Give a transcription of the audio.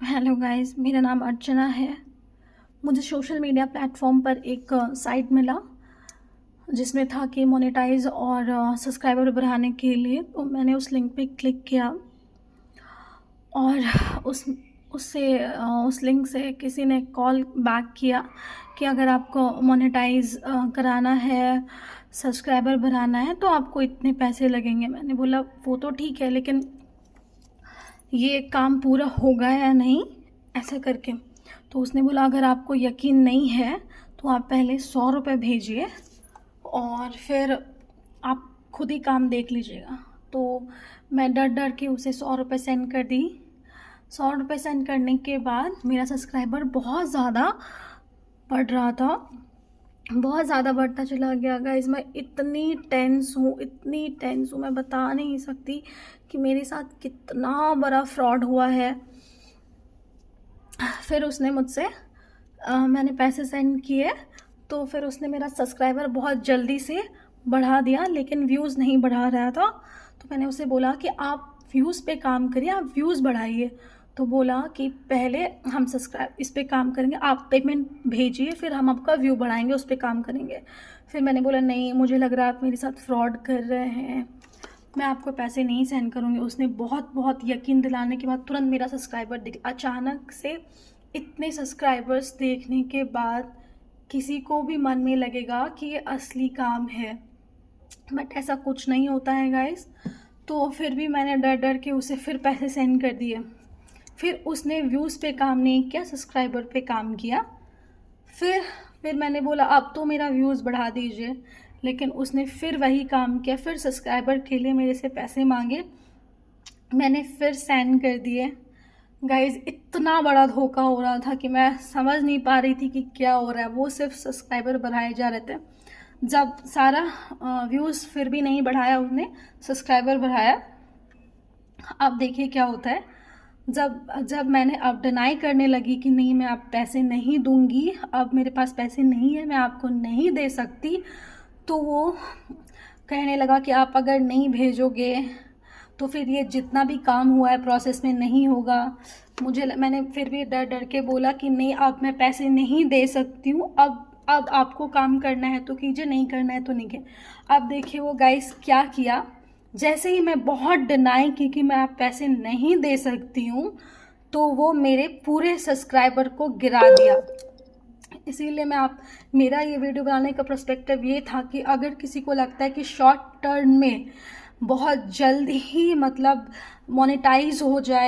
Hello guys, मेरा नाम अर्चना है। मुझे सोशल मीडिया प्लेटफॉर्म पर एक साइट मिला जिसमें था कि मोनेटाइज और सब्सक्राइबर बढ़ाने के लिए। तो मैंने उस लिंक पे क्लिक किया और उस लिंक से किसी ने कॉल बैक किया कि अगर आपको मोनेटाइज कराना है, सब्सक्राइबर बढ़ाना है तो आपको इतने पैसे लगेंगे। मैंने बोला वो तो ठीक है, लेकिन ये काम पूरा होगा या नहीं, ऐसा करके। तो उसने बोला अगर आपको यकीन नहीं है तो आप पहले 100 रुपये भेजिए और फिर आप खुद ही काम देख लीजिएगा। तो मैं डर डर के उसे 100 रुपये सेंड कर दी। 100 रुपये सेंड करने के बाद मेरा सब्सक्राइबर बहुत ज़्यादा बढ़ रहा था, बहुत ज़्यादा बढ़ता चला गया। गाइस, मैं इतनी टेंस हूँ, मैं बता नहीं सकती कि मेरे साथ कितना बड़ा फ्रॉड हुआ है। फिर उसने मुझसे मैंने पैसे सेंड किए तो फिर उसने मेरा सब्सक्राइबर बहुत जल्दी से बढ़ा दिया, लेकिन व्यूज़ नहीं बढ़ा रहा था। तो मैंने उसे बोला कि आप व्यूज़ पे काम करिए, आप व्यूज़ बढ़ाइए। तो बोला कि पहले हम इस पे काम करेंगे, आप पेमेंट भेजिए, फिर हम आपका व्यू बढ़ाएंगे, उस पे काम करेंगे। फिर मैंने बोला नहीं, मुझे लग रहा है आप मेरे साथ फ्रॉड कर रहे हैं, मैं आपको पैसे नहीं सेंड करूँगी। उसने बहुत यकीन दिलाने के बाद तुरंत मेरा सब्सक्राइबर अचानक से इतने सब्सक्राइबर्स देखने के बाद किसी को भी मन में लगेगा कि ये असली काम है, बट ऐसा कुछ नहीं होता है गाइस। तो फिर भी मैंने डर डर के उसे फिर पैसे सेंड कर दिए। फिर उसने व्यूज़ पे काम नहीं किया, सब्सक्राइबर पे काम किया। फिर मैंने बोला अब तो मेरा व्यूज़ बढ़ा दीजिए, लेकिन उसने फिर वही काम किया, फिर सब्सक्राइबर के लिए मेरे से पैसे मांगे। मैंने फिर सेंड कर दिए। गाइज़, इतना बड़ा धोखा हो रहा था कि मैं समझ नहीं पा रही थी कि क्या हो रहा है। वो सिर्फ सब्सक्राइबर बढ़ाए जा रहे थे। जब सारा व्यूज़ फिर भी नहीं बढ़ाया, उसने सब्सक्राइबर बढ़ाया। अब देखिए क्या होता है। जब मैंने अब डिनाई करने लगी कि नहीं, मैं अब पैसे नहीं दूंगी, अब मेरे पास पैसे नहीं है, मैं आपको नहीं दे सकती, तो वो कहने लगा कि आप अगर नहीं भेजोगे तो फिर ये जितना भी काम हुआ है प्रोसेस में नहीं होगा। मैंने फिर भी डर डर के बोला कि नहीं, अब मैं पैसे नहीं दे सकती हूँ, अब आपको काम करना है तो कीजिए, नहीं करना है तो नहीं कीजिए। अब देखिए वो गाइस क्या किया। जैसे ही मैं बहुत डिनाई की कि मैं आप पैसे नहीं दे सकती हूँ, तो वो मेरे पूरे सब्सक्राइबर को गिरा दिया। इसीलिए मेरा ये वीडियो बनाने का पर्सपेक्टिव ये था कि अगर किसी को लगता है कि शॉर्ट टर्म में बहुत जल्द ही मतलब मोनेटाइज हो जाए